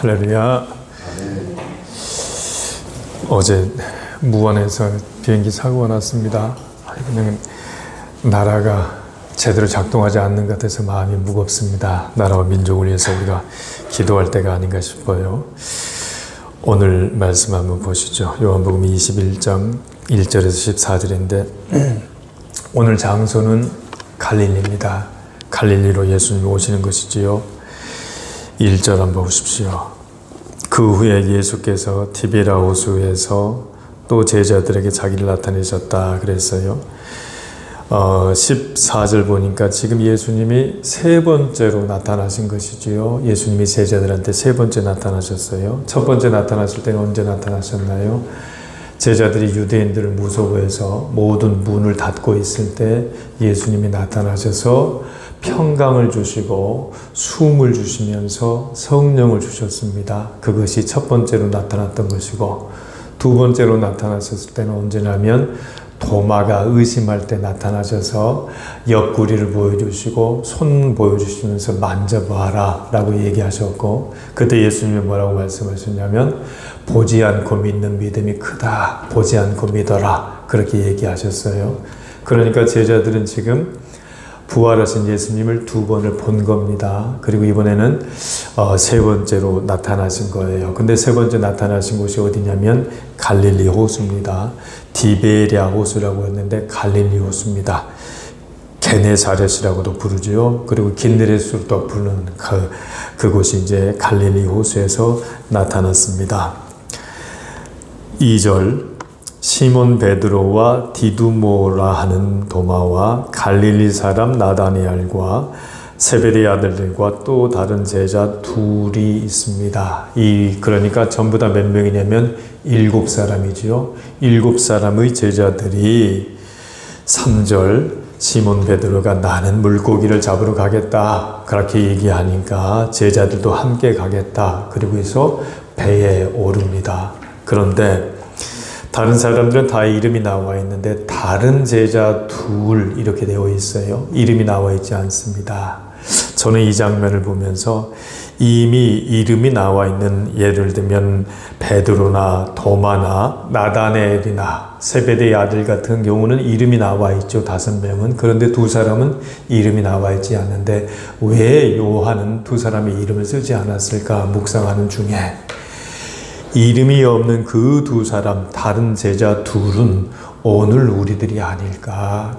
할렐루야. 어제 무안에서 비행기 사고가 났습니다. 그냥 나라가 제대로 작동하지 않는 것 같아서 마음이 무겁습니다. 나라와 민족을 위해서 우리가 기도할 때가 아닌가 싶어요. 오늘 말씀 한번 보시죠. 요한복음 21장 1절에서 14절인데 오늘 장소는 갈릴리입니다. 갈릴리로 예수님이 오시는 것이지요. 1절 한번 보십시오. 그 후에 예수께서 티베라 호수에서 또 제자들에게 자기를 나타내셨다 그랬어요. 14절 보니까 지금 예수님이 세 번째로 나타나신 것이지요. 예수님이 제자들한테 세 번째 나타나셨어요. 첫 번째 나타났을 때는 언제 나타나셨나요? 제자들이 유대인들을 무서워해서 모든 문을 닫고 있을 때 예수님이 나타나셔서 평강을 주시고 숨을 주시면서 성령을 주셨습니다. 그것이 첫 번째로 나타났던 것이고, 두 번째로 나타나셨을 때는 언제냐면 도마가 의심할 때 나타나셔서 옆구리를 보여주시고 손 보여주시면서 만져봐라 라고 얘기하셨고, 그때 예수님이 뭐라고 말씀하셨냐면 보지 않고 믿는 믿음이 크다, 보지 않고 믿어라, 그렇게 얘기하셨어요. 그러니까 제자들은 지금 부활하신 예수님을 두 번을 본 겁니다. 그리고 이번에는 세 번째로 나타나신 거예요. 근데 세 번째 나타나신 곳이 어디냐면 갈릴리 호수입니다. 디베랴 호수라고 했는데 갈릴리 호수입니다. 게네사렛이라고도 부르죠. 그리고 긴네렛으로 또 부르는 그곳이 이제 갈릴리 호수에서 나타났습니다. 2절 시몬 베드로와 디두모라 하는 도마와 갈릴리 사람 나다니엘과 세베대의 아들들과 또 다른 제자 둘이 있습니다. 그러니까 전부 다 몇 명이냐면 7사람이지요. 7사람의 제자들이 3절 시몬 베드로가 나는 물고기를 잡으러 가겠다 그렇게 얘기하니까 제자들도 함께 가겠다. 그리고 해서 배에 오릅니다. 그런데 다른 사람들은 다 이름이 나와 있는데 다른 제자 둘 이렇게 되어 있어요. 이름이 나와 있지 않습니다. 저는 이 장면을 보면서 이미 이름이 나와 있는, 예를 들면 베드로나 도마나 나다네엘이나 세베대의 아들 같은 경우는 이름이 나와 있죠. 5명은. 그런데 두 사람은 이름이 나와 있지 않는데 왜 요한은 두 사람의 이름을 쓰지 않았을까 묵상하는 중에 이름이 없는 그 두 사람, 다른 제자 둘은 오늘 우리들이 아닐까.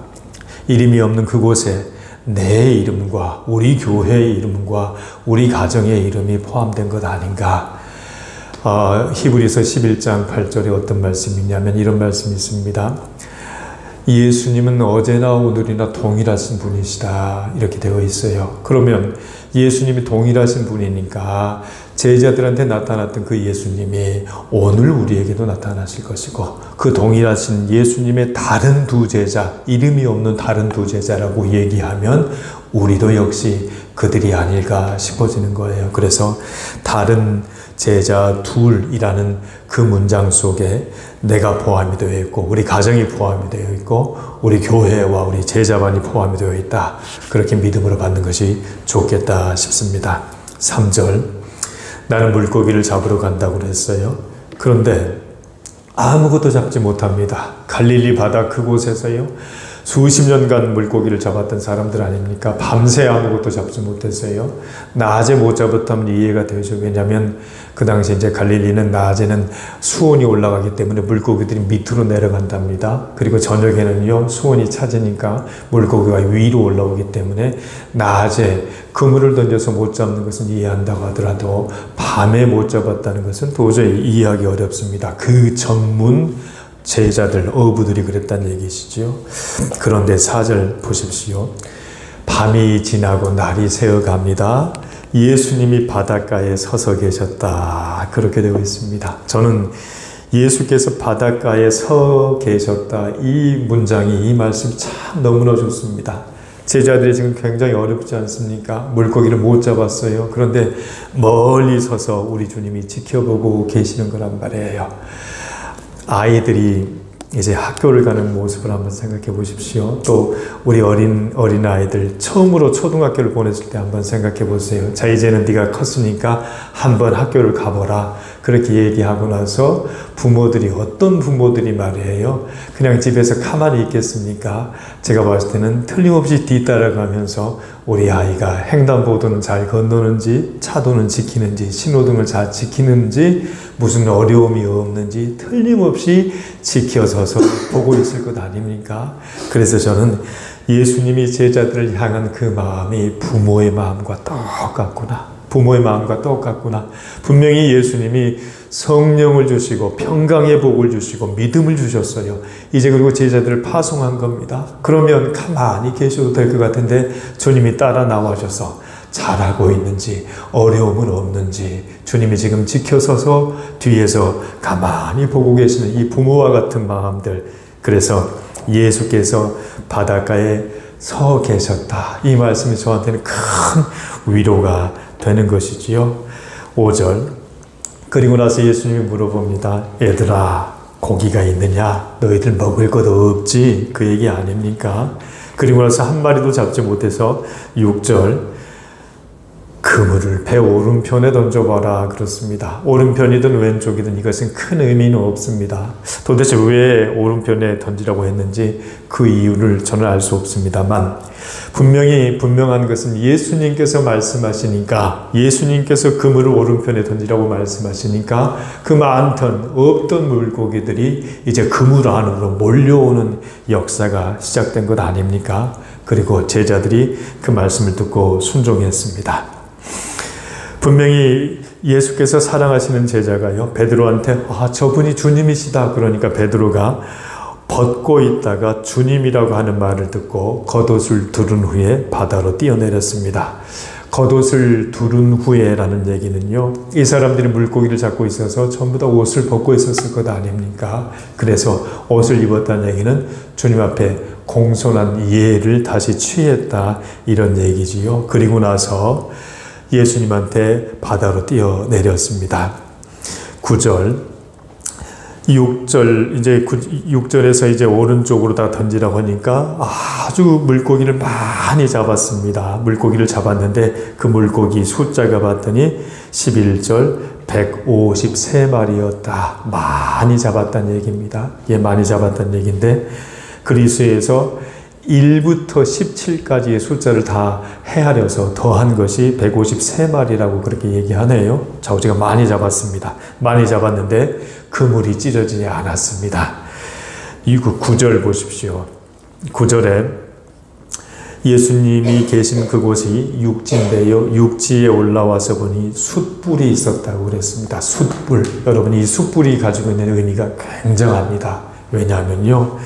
이름이 없는 그곳에 내 이름과 우리 교회의 이름과 우리 가정의 이름이 포함된 것 아닌가. 히브리서 11장 8절에 어떤 말씀이 있냐면 이런 말씀이 있습니다. 예수님은 어제나 오늘이나 동일하신 분이시다 이렇게 되어 있어요. 그러면 예수님이 동일하신 분이니까 제자들한테 나타났던 그 예수님이 오늘 우리에게도 나타나실 것이고, 그 동일하신 예수님의 다른 두 제자, 이름이 없는 다른 두 제자라고 얘기하면 우리도 역시 그들이 아닐까 싶어지는 거예요. 그래서 다른 제자 둘이라는 그 문장 속에 내가 포함이 되어 있고 우리 가정이 포함이 되어 있고 우리 교회와 우리 제자반이 포함이 되어 있다. 그렇게 믿음으로 받는 것이 좋겠다 싶습니다. 3절 나는 물고기를 잡으러 간다고 그랬어요. 그런데 아무것도 잡지 못합니다. 갈릴리 바다 그곳에서요. 수십 년간 물고기를 잡았던 사람들 아닙니까? 밤새 아무것도 잡지 못했어요. 낮에 못 잡았다면 이해가 되죠. 왜냐하면 그 당시 이제 갈릴리는 낮에는 수온이 올라가기 때문에 물고기들이 밑으로 내려간답니다. 그리고 저녁에는요 수온이 차지니까 물고기가 위로 올라오기 때문에 낮에 그물을 던져서 못 잡는 것은 이해한다고 하더라도 밤에 못 잡았다는 것은 도저히 이해하기 어렵습니다. 그 전문 제자들, 어부들이 그랬다는 얘기시죠. 그런데 4절 보십시오. 밤이 지나고 날이 새어갑니다. 예수님이 바닷가에 서서 계셨다. 그렇게 되어 있습니다. 저는 예수께서 바닷가에 서 계셨다. 이 문장이, 이 말씀이 참 너무나 좋습니다. 제자들이 지금 굉장히 어렵지 않습니까? 물고기를 못 잡았어요. 그런데 멀리 서서 우리 주님이 지켜보고 계시는 거란 말이에요. 아이들이 이제 학교를 가는 모습을 한번 생각해 보십시오. 또 우리 어린아이들 처음으로 초등학교를 보냈을 때 한번 생각해 보세요. 자, 이제는 네가 컸으니까 한번 학교를 가보라. 그렇게 얘기하고 나서 부모들이, 어떤 부모들이 말이에요, 그냥 집에서 가만히 있겠습니까? 제가 봤을 때는 틀림없이 뒤따라가면서 우리 아이가 횡단보도는 잘 건너는지, 차도는 지키는지, 신호등을 잘 지키는지, 무슨 어려움이 없는지 틀림없이 지켜서서 보고 있을 것 아닙니까? 그래서 저는 예수님이 제자들을 향한 그 마음이 부모의 마음과 똑같구나. 부모의 마음과 똑같구나. 분명히 예수님이 성령을 주시고 평강의 복을 주시고 믿음을 주셨어요. 이제 그리고 제자들을 파송한 겁니다. 그러면 가만히 계셔도 될 것 같은데 주님이 따라 나와셔서 잘하고 있는지, 어려움은 없는지 주님이 지금 지켜서서 뒤에서 가만히 보고 계시는 이 부모와 같은 마음들. 그래서 예수께서 바닷가에 서 계셨다. 이 말씀이 저한테는 큰 위로가 되는 것이지요. 5절. 그리고 나서 예수님이 물어봅니다. 얘들아, 고기가 있느냐? 너희들 먹을 것 없지? 그 얘기 아닙니까? 그리고 나서 한 마리도 잡지 못해서 6절. 그물을 배 오른편에 던져봐라 그렇습니다. 오른편이든 왼쪽이든 이것은 큰 의미는 없습니다. 도대체 왜 오른편에 던지라고 했는지 그 이유를 저는 알 수 없습니다만, 분명한 것은 예수님께서 말씀하시니까, 예수님께서 그물을 오른편에 던지라고 말씀하시니까 그 많던 없던 물고기들이 이제 그물 안으로 몰려오는 역사가 시작된 것 아닙니까? 그리고 제자들이 그 말씀을 듣고 순종했습니다. 분명히 예수께서 사랑하시는 제자가요, 베드로한테 저분이 주님이시다 그러니까 베드로가 벗고 있다가 주님이라고 하는 말을 듣고 겉옷을 두른 후에 바다로 뛰어내렸습니다. 겉옷을 두른 후에라는 얘기는요, 이 사람들이 물고기를 잡고 있어서 전부 다 옷을 벗고 있었을 것 아닙니까? 그래서 옷을 입었다는 얘기는 주님 앞에 공손한 예를 다시 취했다, 이런 얘기지요. 그리고 나서 예수님한테 바다로 뛰어내렸습니다. 9절, 6절, 이제 6절에서 이제 오른쪽으로 다 던지라고 하니까 아주 물고기를 많이 잡았습니다. 물고기를 잡았는데 그 물고기 숫자가 봤더니 11절 153마리였다. 많이 잡았다는 얘기입니다. 예, 많이 잡았다는 얘기인데 그리스에서 1부터 17까지의 숫자를 다 헤아려서 더한 것이 153마리라고 그렇게 얘기하네요. 자, 우리가 많이 잡았습니다. 많이 잡았는데 그물이 찢어지지 않았습니다. 이 9절 보십시오. 9절에 예수님이 계신 그곳이 육지인데요. 육지에 올라와서 보니 숯불이 있었다고 그랬습니다. 숯불. 여러분, 이 숯불이 가지고 있는 의미가 굉장합니다. 왜냐하면요,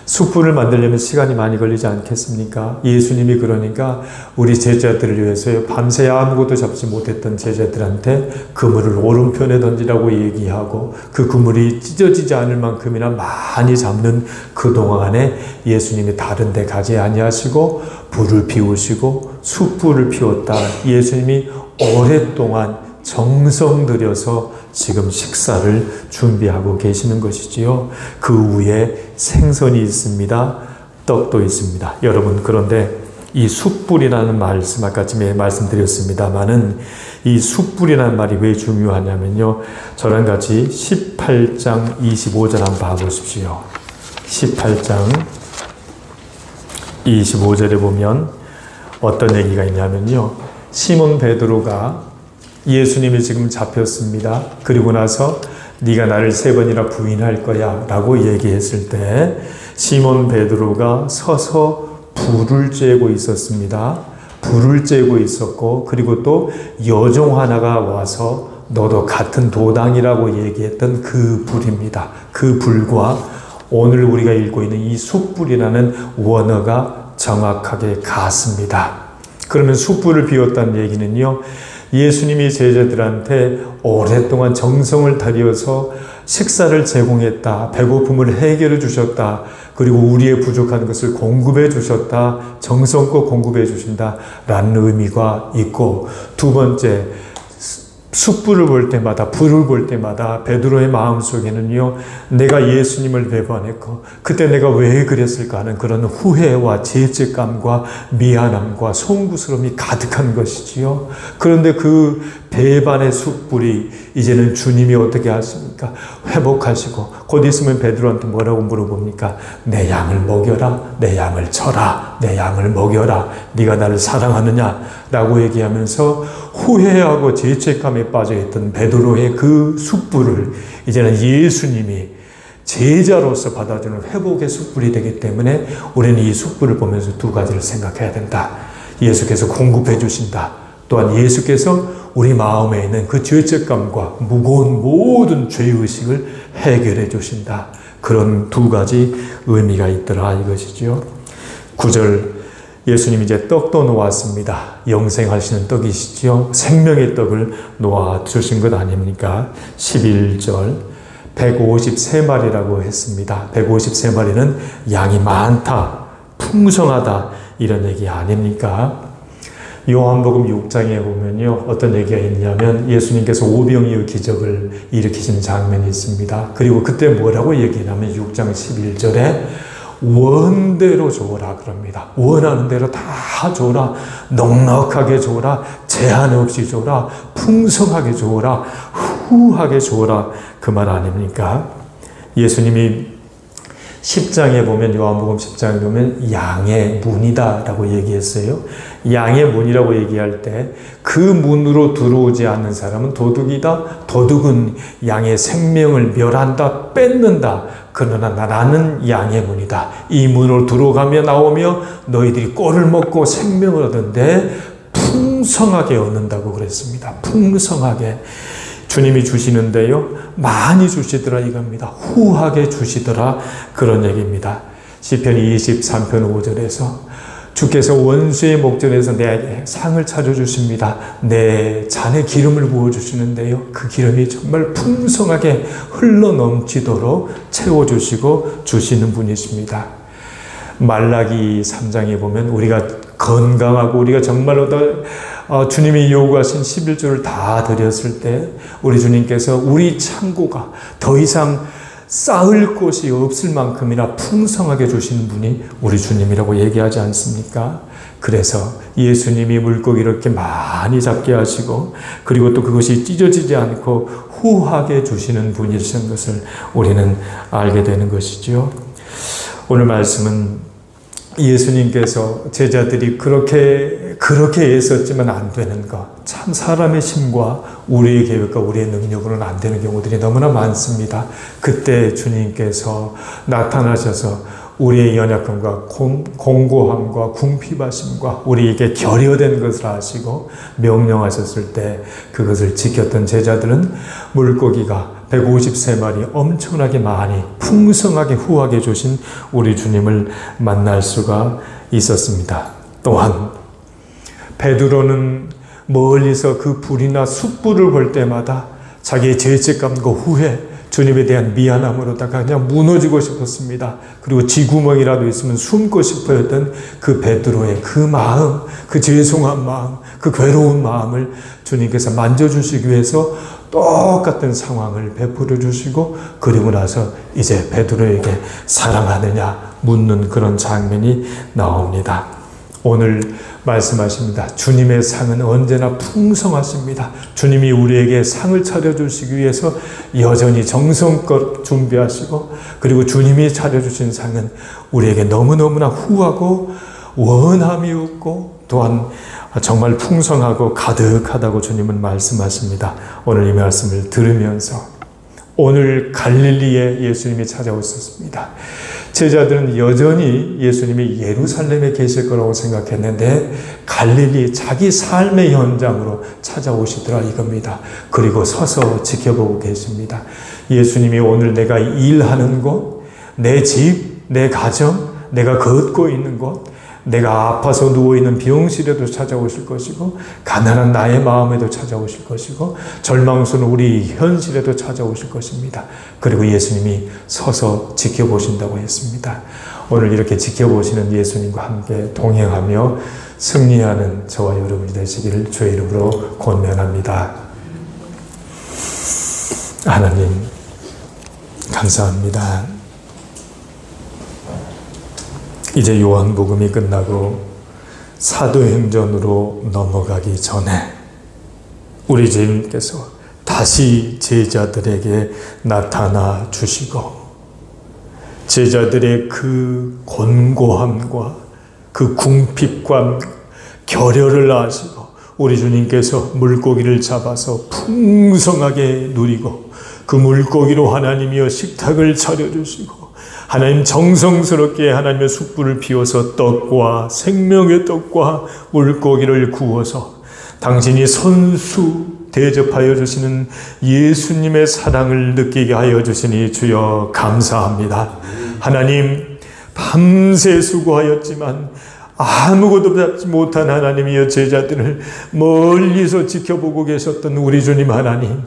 숯불을 만들려면 시간이 많이 걸리지 않겠습니까? 예수님이 그러니까 우리 제자들을 위해서 밤새 아무것도 잡지 못했던 제자들한테 그물을 오른편에 던지라고 얘기하고 그 그물이 찢어지지 않을 만큼이나 많이 잡는 그 동안에 예수님이 다른 데 가지 아니하시고 불을 피우시고 숯불을 피웠다. 예수님이 오랫동안 정성 들여서 지금 식사를 준비하고 계시는 것이지요. 그 위에 생선이 있습니다. 떡도 있습니다. 여러분, 그런데 이 숯불이라는 말씀, 아까 말씀드렸습니다만은 이 숯불이라는 말이 왜 중요하냐면요, 저랑 같이 18장 25절 한번 봐보십시오. 18장 25절에 보면 어떤 얘기가 있냐면요, 시몬 베드로가 예수님이 지금 잡혔습니다. 그리고 나서 네가 나를 3번이나 부인할 거야 라고 얘기했을 때 시몬 베드로가 서서 불을 쬐고 있었습니다. 불을 쬐고 있었고, 그리고 또 여종 하나가 와서 너도 같은 도당이라고 얘기했던 그 불입니다. 그 불과 오늘 우리가 읽고 있는 이 숯불이라는 원어가 정확하게 같습니다. 그러면 숯불을 피웠다는 얘기는요, 예수님이 제자들한테 오랫동안 정성을 들여서 식사를 제공했다. 배고픔을 해결해 주셨다. 그리고 우리의 부족한 것을 공급해 주셨다. 정성껏 공급해 주신다. 라는 의미가 있고, 두 번째, 숯불을 볼 때마다, 불을 볼 때마다 베드로의 마음속에는요, 내가 예수님을 배반했고 그때 내가 왜 그랬을까 하는 그런 후회와 죄책감과 미안함과 송구스러움이 가득한 것이지요. 그런데 그 배반의 숯불이 이제는 주님이 어떻게 하십니까? 회복하시고 곧 있으면 베드로한테 뭐라고 물어봅니까? 내 양을 먹여라, 내 양을 쳐라, 내 양을 먹여라, 네가 나를 사랑하느냐? 라고 얘기하면서 후회하고 죄책감에 빠져있던 베드로의 그 숯불을 이제는 예수님이 제자로서 받아주는 회복의 숯불이 되기 때문에 우리는 이 숯불을 보면서 두 가지를 생각해야 된다. 예수께서 공급해 주신다. 또한 예수께서 우리 마음에 있는 그 죄책감과 무거운 모든 죄의식을 해결해 주신다. 그런 두 가지 의미가 있더라 이것이죠. 9절 예수님이 이제 떡도 놓았습니다. 영생하시는 떡이시죠. 생명의 떡을 놓아주신 것 아닙니까? 11절 153마리라고 했습니다. 153마리는 양이 많다, 풍성하다 이런 얘기 아닙니까? 요한복음 6장에 보면요, 어떤 얘기가 있냐면 예수님께서 오병이의 기적을 일으키신 장면이 있습니다. 그리고 그때 뭐라고 얘기하냐면 6장 11절에 원대로 줘라 그럽니다. 원하는 대로 다 줘라. 넉넉하게 줘라. 제한 없이 줘라. 풍성하게 줘라. 후하게 줘라. 그 말 아닙니까? 예수님이 10장에 보면, 요한복음 10장에 보면 양의 문이다 라고 얘기했어요. 양의 문이라고 얘기할 때 그 문으로 들어오지 않는 사람은 도둑이다. 도둑은 양의 생명을 멸한다, 뺏는다. 그러나 나는 양의 문이다. 이 문으로 들어가며 나오며 너희들이 꼴을 먹고 생명을 얻는데 풍성하게 얻는다고 그랬습니다. 풍성하게. 주님이 주시는데요, 많이 주시더라 이겁니다. 후하게 주시더라 그런 얘기입니다. 시편 23편 5절에서 주께서 원수의 목전에서 내게 상을 차려주십니다. 내 잔에 기름을 부어주시는데요, 그 기름이 정말 풍성하게 흘러넘치도록 채워주시고 주시는 분이십니다. 말라기 3장에 보면 우리가 건강하고 우리가 정말로 주님이 요구하신 11조를 다 드렸을 때 우리 주님께서 우리 창고가 더 이상 쌓을 곳이 없을 만큼이나 풍성하게 주시는 분이 우리 주님이라고 얘기하지 않습니까? 그래서 예수님이 물고기를 이렇게 많이 잡게 하시고 그리고 또 그것이 찢어지지 않고 후하게 주시는 분이신 것을 우리는 알게 되는 것이죠. 오늘 말씀은 예수님께서 제자들이 그렇게 애썼지만 안 되는 것, 참 사람의 힘과 우리의 계획과 우리의 능력으로는 안 되는 경우들이 너무나 많습니다. 그때 주님께서 나타나셔서 우리의 연약함과 공고함과 궁핍하심과 우리에게 결여된 것을 아시고 명령하셨을 때 그것을 지켰던 제자들은 물고기가 153마리 엄청나게 많이 풍성하게 후하게 주신 우리 주님을 만날 수가 있었습니다. 또한 베드로는 멀리서 그 불이나 숯불을 볼 때마다 자기의 죄책감과 후회, 주님에 대한 미안함으로다가 그냥 무너지고 싶었습니다. 그리고 쥐구멍이라도 있으면 숨고 싶어했던 그 베드로의 그 마음, 그 죄송한 마음, 그 괴로운 마음을 주님께서 만져주시기 위해서 똑같은 상황을 베풀어 주시고 그리고 나서 이제 베드로에게 사랑하느냐 묻는 그런 장면이 나옵니다. 오늘 말씀하십니다. 주님의 상은 언제나 풍성하십니다. 주님이 우리에게 상을 차려주시기 위해서 여전히 정성껏 준비하시고 그리고 주님이 차려주신 상은 우리에게 너무너무나 후하고 원함이 없고 또한 정말 풍성하고 가득하다고 주님은 말씀하십니다. 오늘 이 말씀을 들으면서 오늘 갈릴리에 예수님이 찾아오셨습니다. 제자들은 여전히 예수님이 예루살렘에 계실 거라고 생각했는데 갈릴리 자기 삶의 현장으로 찾아오시더라 이겁니다. 그리고 서서 지켜보고 계십니다. 예수님이 오늘 내가 일하는 곳, 내 집, 내 가정, 내가 걷고 있는 곳, 내가 아파서 누워있는 병실에도 찾아오실 것이고 가난한 나의 마음에도 찾아오실 것이고 절망스러운 우리 현실에도 찾아오실 것입니다. 그리고 예수님이 서서 지켜보신다고 했습니다. 오늘 이렇게 지켜보시는 예수님과 함께 동행하며 승리하는 저와 여러분이 되시기를 주의 이름으로 권면합니다. 하나님 감사합니다. 이제 요한복음이 끝나고 사도행전으로 넘어가기 전에 우리 주님께서 다시 제자들에게 나타나 주시고 제자들의 그 곤고함과 그 궁핍과 결여를 아시고 우리 주님께서 물고기를 잡아서 풍성하게 누리고 그 물고기로 하나님이여 식탁을 차려주시고 하나님 정성스럽게 하나님의 숯불을 피워서 떡과 생명의 떡과 물고기를 구워서 당신이 손수 대접하여 주시는 예수님의 사랑을 느끼게 하여 주시니 주여 감사합니다. 하나님 밤새 수고하였지만 아무것도 받지 못한 하나님이여 제자들을 멀리서 지켜보고 계셨던 우리 주님 하나님,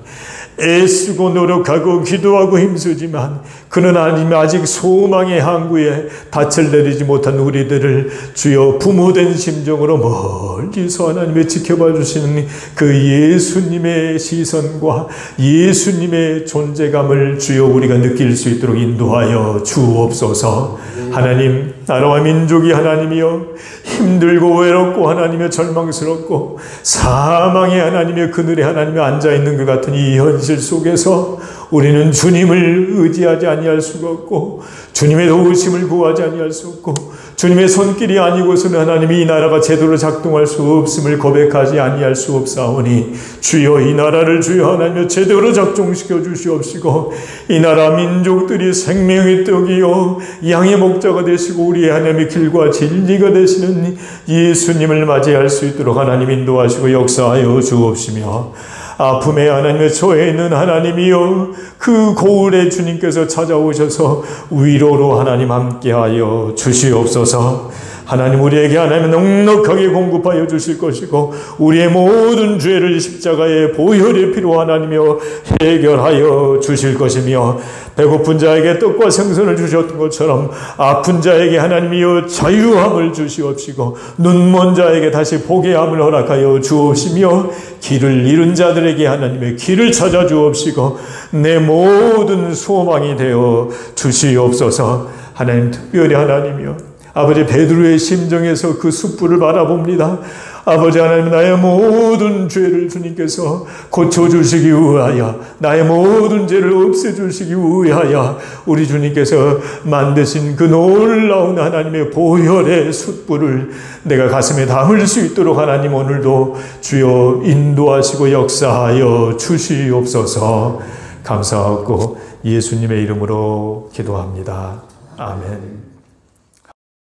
애쓰고 노력하고 기도하고 힘쓰지만 그러나 하나님 아직 소망의 항구에 닻을 내리지 못한 우리들을 주여 부모된 심정으로 멀리서 하나님의 지켜봐 주시는 그 예수님의 시선과 예수님의 존재감을 주여 우리가 느낄 수 있도록 인도하여 주옵소서. 하나님 나라와 민족이 하나님이여 힘들고 외롭고 하나님의 절망스럽고 사망의 하나님의 그늘에 하나님이 앉아있는 것 같은 이 현실 속에서 우리는 주님을 의지하지 아니할 수가 없고 주님의 도우심을 구하지 아니할 수 없고 주님의 손길이 아니고서는 하나님이 이 나라가 제대로 작동할 수 없음을 고백하지 아니할 수 없사오니 주여 이 나라를 주여 하나님의 제대로 작동시켜 주시옵시고 이 나라 민족들이 생명의 떡이요 양의 목자가 되시고 우리의 하나님의 길과 진리가 되시는 예수님을 맞이할 수 있도록 하나님 인도하시고 역사하여 주옵시며 아픔에 하나님의 처해 있는 하나님이여 그 고울에 주님께서 찾아오셔서 위로로 하나님 함께하여 주시옵소서. 하나님 우리에게 하나님 넉넉하게 공급하여 주실 것이고 우리의 모든 죄를 십자가의 보혈의 피로 하나님이여 해결하여 주실 것이며 배고픈 자에게 떡과 생선을 주셨던 것처럼 아픈 자에게 하나님이여 자유함을 주시옵시고 눈먼 자에게 다시 보게 함을 허락하여 주옵시며 길을 잃은 자들에게 하나님의 길을 찾아 주옵시고 내 모든 소망이 되어 주시옵소서. 하나님 특별히 하나님이여 아버지 베드로의 심정에서 그 숯불을 바라봅니다. 아버지 하나님 나의 모든 죄를 주님께서 고쳐주시기 위하여 나의 모든 죄를 없애주시기 위하여 우리 주님께서 만드신 그 놀라운 하나님의 보혈의 숯불을 내가 가슴에 담을 수 있도록 하나님 오늘도 주여 인도하시고 역사하여 주시옵소서. 감사하고 예수님의 이름으로 기도합니다. 아멘.